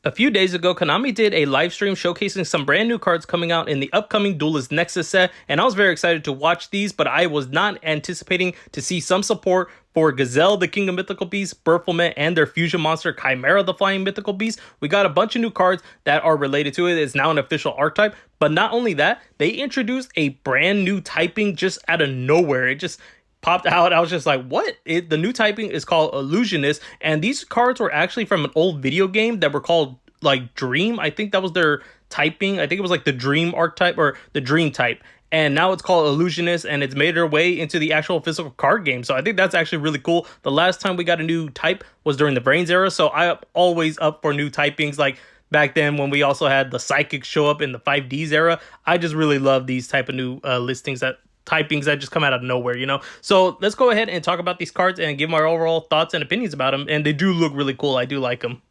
A few days ago, Konami did a live stream showcasing some brand new cards coming out in the upcoming Duelist Nexus set, and I was very excited to watch these, but I was not anticipating to see some support for Gazelle, the King of Mythical Beasts, Berfomet, and their fusion monster, Chimera, the Flying Mythical Beast. We got a bunch of new cards that are related to it. It's now an official archetype, but not only that, they introduced a brand new typing just out of nowhere. It just popped out. I was just like, what? The new typing is called Illusionist, and these cards were actually from an old video game that were called like Dream. I think that was their typing. I think it was like the Dream archetype or the Dream type, and now it's called Illusionist, and it's made their way into the actual physical card game. So I think that's actually really cool. The last time we got a new type was during the Brains era, so I'm always up for new typings. Like back then when we also had the Psychic show up in the 5Ds era, I just really love these type of new listings, that typings that just come out of nowhere, you know? So let's go ahead and talk about these cards and give my overall thoughts and opinions about them. And they do look really cool. I do like them.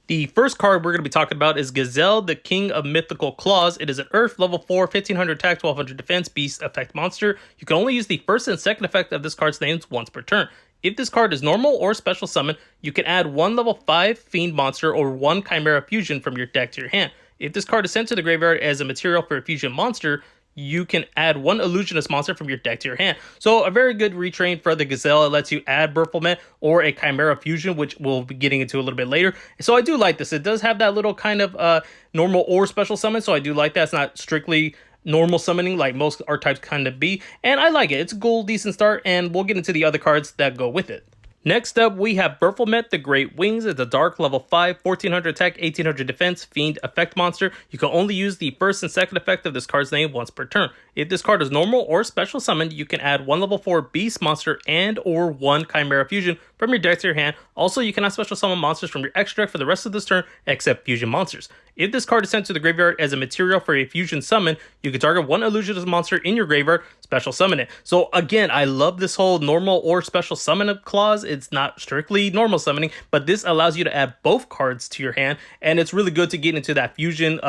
The first card we're going to be talking about is Gazelle, the King of Mythical Claws. It is an Earth, level 4, 1500 attack, 1200 defense, beast effect monster. You can only use the first and second effect of this card's names once per turn. If this card is normal or special summon, you can add one level 5 Fiend monster or one Chimera Fusion from your deck to your hand. If this card is sent to the graveyard as a material for a fusion monster, you can add one Illusionist monster from your deck to your hand. So a very good retrain for the Gazelle. It lets you add Berfomet or a Chimera Fusion, which we'll be getting into a little bit later. So I do like this. It does have that little kind of normal or special summon, so I do like that. It's not strictly normal summoning like most archetypes kind of be, and I like it. It's a cool, decent start, and we'll get into the other cards that go with it. Next up, we have Berfomet, the Great Wings. It's a dark, level 5, 1400 attack, 1800 defense, fiend effect monster. You can only use the first and second effect of this card's name once per turn. If this card is normal or special summoned, you can add one level 4 beast monster and or one Chimera Fusion from your deck to your hand. Also, you cannot special summon monsters from your extra deck for the rest of this turn except fusion monsters. If this card is sent to the graveyard as a material for a fusion summon, you can target one Illusionist monster in your graveyard, special summon it. So again, I love this whole normal or special summon clause. It's not strictly normal summoning, but this allows you to add both cards to your hand, and it's really good to get into that fusion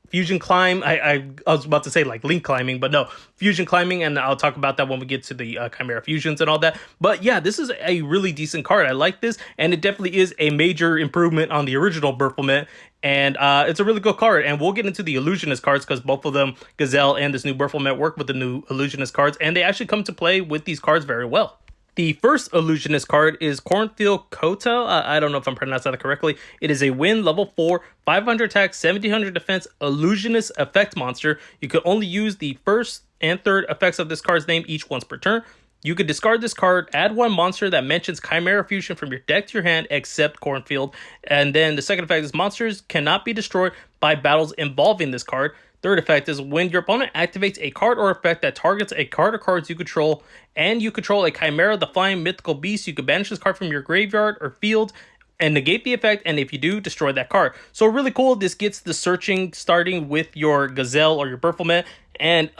fusion climb. I was about to say like link climbing, but no, fusion climbing, and I'll talk about that when we get to the Chimera Fusions and all that. But yeah, this is a really decent card. I like this, and it definitely is a major improvement on the original Berfomet, and it's a really good card. And we'll get into the Illusionist cards because both of them, Gazelle and this new Berfomet, work with the new Illusionist cards, and they actually come to play with these cards very well. The first Illusionist card is Cornfield Kota. I don't know if I'm pronouncing that correctly. It is a win, level 4, 500 attack, 1700 defense, Illusionist effect monster. You can only use the first and third effects of this card's name each once per turn. You could discard this card, add one monster that mentions Chimera Fusion from your deck to your hand except Cornfield. And then the second effect is monsters cannot be destroyed by battles involving this card. Third effect is when your opponent activates a card or effect that targets a card or cards you control, and you control a Chimera, the Flying Mythical Beast, you can banish this card from your graveyard or field and negate the effect, and if you do, destroy that card. So really cool. This gets the searching starting with your Gazelle or your Berfomet. And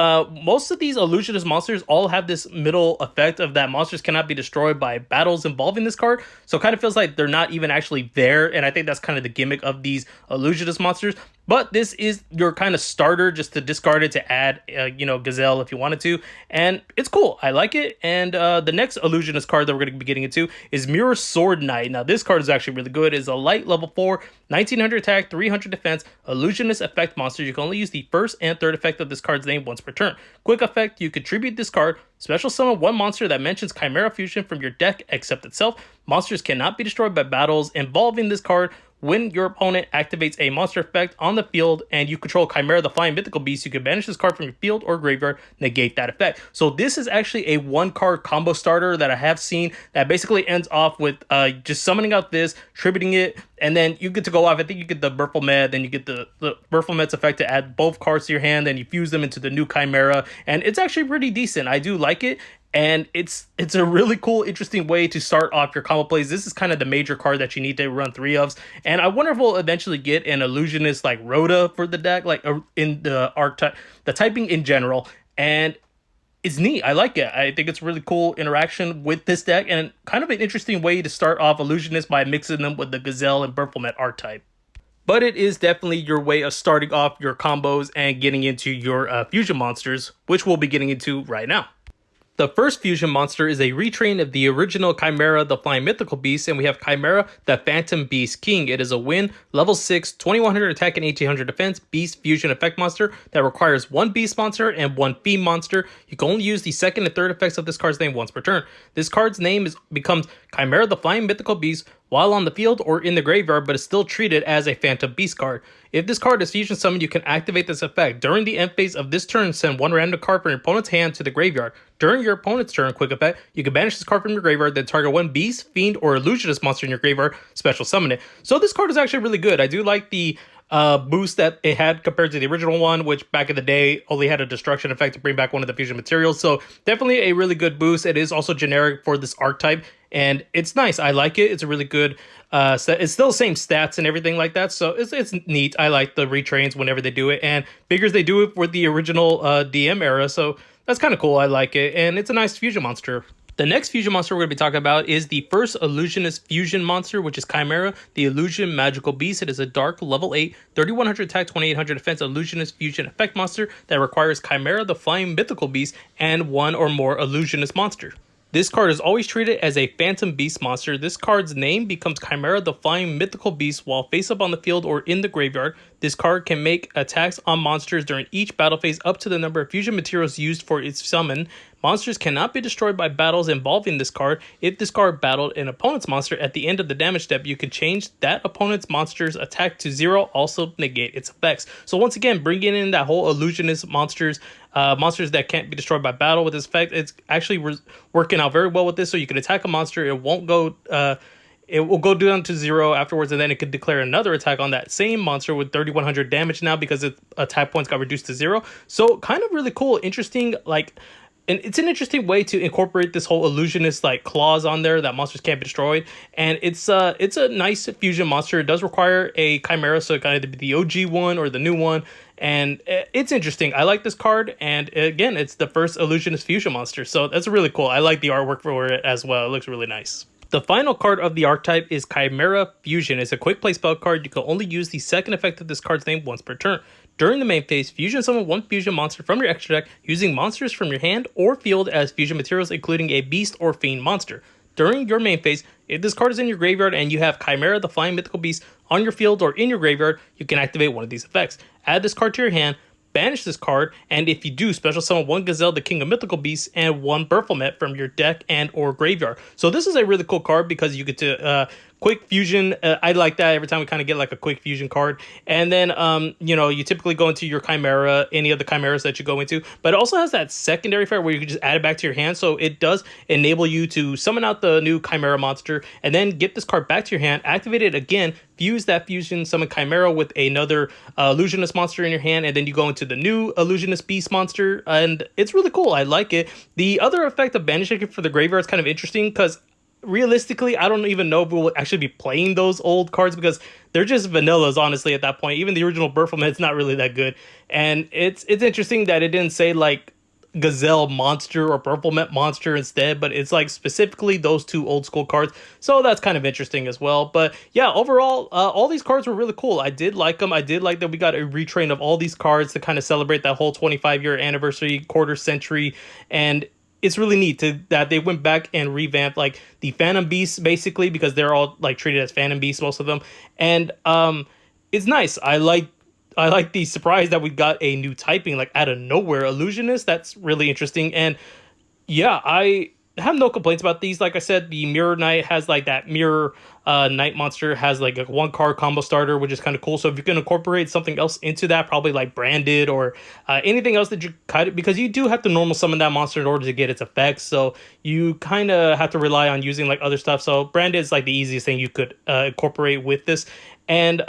most of these Illusionist monsters all have this middle effect of that monsters cannot be destroyed by battles involving this card. So it kind of feels like they're not even actually there. And I think that's kind of the gimmick of these Illusionist monsters. But this is your kind of starter just to discard it to add, Gazelle if you wanted to. And it's cool. I like it. And the next Illusionist card that we're going to be getting into is Mirror Sword Knight. Now, this card is actually really good. It's a light level 4, 1900 attack, 300 defense, Illusionist effect monster. You can only use the first and third effect of this card's name once per turn. Quick effect, you contribute this card, special summon one monster that mentions Chimera Fusion from your deck except itself. Monsters cannot be destroyed by battles involving this card. When your opponent activates a monster effect on the field and you control Chimera, the Flying Mythical Beast, you can banish this card from your field or graveyard, negate that effect. So this is actually a one-card combo starter that I have seen that basically ends off with just summoning out this, tributing it, and then you get to go off. I think you get the Berfomet, then you get the Berfomet's effect to add both cards to your hand, then you fuse them into the new Chimera, and it's actually pretty decent. I do like it. And it's a really cool, interesting way to start off your combo plays. This is kind of the major card that you need to run 3 ofs. And I wonder if we'll eventually get an Illusionist like Rhoda for the deck, like in the archetype, the typing in general. And it's neat. I like it. I think it's really cool interaction with this deck and kind of an interesting way to start off Illusionist by mixing them with the Gazelle and Berfomet archetype. But it is definitely your way of starting off your combos and getting into your fusion monsters, which we'll be getting into right now. The first fusion monster is a retrain of the original Chimera, the Flying Mythical Beast, and we have Chimera, the Phantom Beast King. It is a win, level 6, 2100 attack and 1800 defense, beast fusion effect monster that requires one beast monster and one fiend monster. You can only use the second and third effects of this card's name once per turn. This card's name becomes Chimera, the Flying Mythical Beast, while on the field or in the graveyard, but is still treated as a Phantom Beast card. If this card is fusion summoned, you can activate this effect. During the end phase of this turn, send one random card from your opponent's hand to the graveyard. During your opponent's turn, quick effect, you can banish this card from your graveyard, then target one beast, fiend, or illusionist monster in your graveyard, special summon it. So this card is actually really good. I do like the boost that it had compared to the original one, which back in the day only had a destruction effect to bring back one of the fusion materials. So definitely a really good boost. It is also generic for this archetype, and it's nice. I like it. It's a really good set. It's still the same stats and everything like that, so it's neat. I like the retrains whenever they do it, and figures they do it for the original DM era, so that's kind of cool. I like it, and it's a nice fusion monster. The next fusion monster we're going to be talking about is the first illusionist fusion monster, which is Chimera, the Illusion Magical Beast. It is a dark level 8, 3100 attack, 2800 defense illusionist fusion effect monster that requires Chimera, the Flying Mythical Beast, and one or more illusionist monster. This card is always treated as a Phantom Beast monster. This card's name becomes Chimera, the Flying Mythical Beast, while face up on the field or in the graveyard. This card can make attacks on monsters during each battle phase up to the number of fusion materials used for its summon. Monsters cannot be destroyed by battles involving this card. If this card battled an opponent's monster at the end of the damage step, you can change that opponent's monster's attack to 0, also negate its effects. So once again, bringing in that whole illusionist monsters that can't be destroyed by battle with this effect, it's actually working out very well with this. So you can attack a monster, it won't go it will go down to 0 afterwards, and then it could declare another attack on that same monster with 3100 damage now because its attack points got reduced to 0. So kind of really cool, interesting, and it's an interesting way to incorporate this whole illusionist clause on there that monsters can't be destroyed. And it's a nice fusion monster. It does require a Chimera, so it can either be the OG one or the new one. And it's interesting. I like this card, and again, it's the first illusionist fusion monster, so that's really cool. I like the artwork for it as well. It looks really nice. The final card of the archetype is Chimera Fusion. It's a quick play spell card. You can only use the second effect of this card's name once per turn. During the main phase, fusion summon one fusion monster from your extra deck using monsters from your hand or field as fusion materials, including a beast or fiend monster. During your main phase, if this card is in your graveyard and you have Chimera, the Flying Mythical Beast, on your field or in your graveyard, you can activate one of these effects. Add this card to your hand, banish this card, and if you do, special summon one Gazelle, the King of Mythical Beasts, and one Berfomet from your deck and or graveyard. So this is a really cool card because you get to quick fusion. I like that every time we kind of get a quick fusion card. And then, you typically go into your Chimera, any of the Chimeras that you go into, but it also has that secondary effect where you can just add it back to your hand. So it does enable you to summon out the new Chimera monster and then get this card back to your hand, activate it again, fuse that fusion, summon Chimera with another illusionist monster in your hand, and then you go into the new illusionist beast monster, and it's really cool. I like it. The other effect of banishing it for the graveyard is kind of interesting because realistically, I don't even know if we'll actually be playing those old cards because they're just vanillas, honestly, at that point. Even the original Berfomet's not really that good. And it's interesting that it didn't say Gazelle monster or Berfomet monster instead, but it's specifically those two old school cards. So that's kind of interesting as well. But yeah, overall, all these cards were really cool. I did like them. I did like that we got a retrain of all these cards to kind of celebrate that whole 25-year anniversary, quarter century, and it's really neat that they went back and revamped the Phantom Beasts basically because they're all treated as Phantom Beasts, most of them, and it's nice. I like the surprise that we got a new typing out of nowhere, Illusionist. That's really interesting, and yeah, I have no complaints about these. Like I said, the Mirror Knight has that Mirror Knight monster has a 1-card combo starter, which is kind of cool. So if you can incorporate something else into that, probably Branded or anything else that you cut it, because you do have to normal summon that monster in order to get its effects. So you kind of have to rely on using other stuff. So Branded is the easiest thing you could incorporate with this. And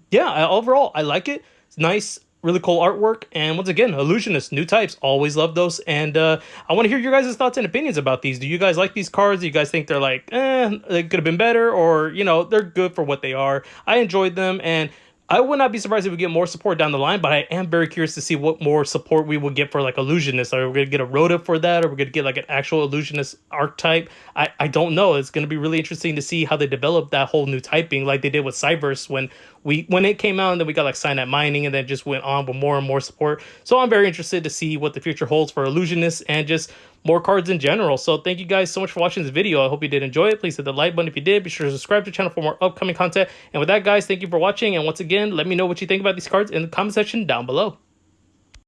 yeah, overall, I like it. It's nice. Really cool artwork, and once again, Illusionist, new types, always love those. And I want to hear your guys' thoughts and opinions about these. Do you guys like these cards? Do you guys think they're they could have been better, or they're good for what they are? I enjoyed them, and I would not be surprised if we get more support down the line, but I am very curious to see what more support we will get for Illusionist. Are we going to get a Rhoda for that? Or are we going to get an actual Illusionist archetype? I don't know. It's going to be really interesting to see how they develop that whole new typing like they did with Cyberse when it came out, and then we got Signet Mining, and then just went on with more and more support. So I'm very interested to see what the future holds for Illusionist and just more cards in general. So thank you guys so much for watching this video. I hope you did enjoy it. Please hit the like button if you did. Be sure to subscribe to the channel for more upcoming content. And with that, guys, thank you for watching. And once again, let me know what you think about these cards in the comment section down below.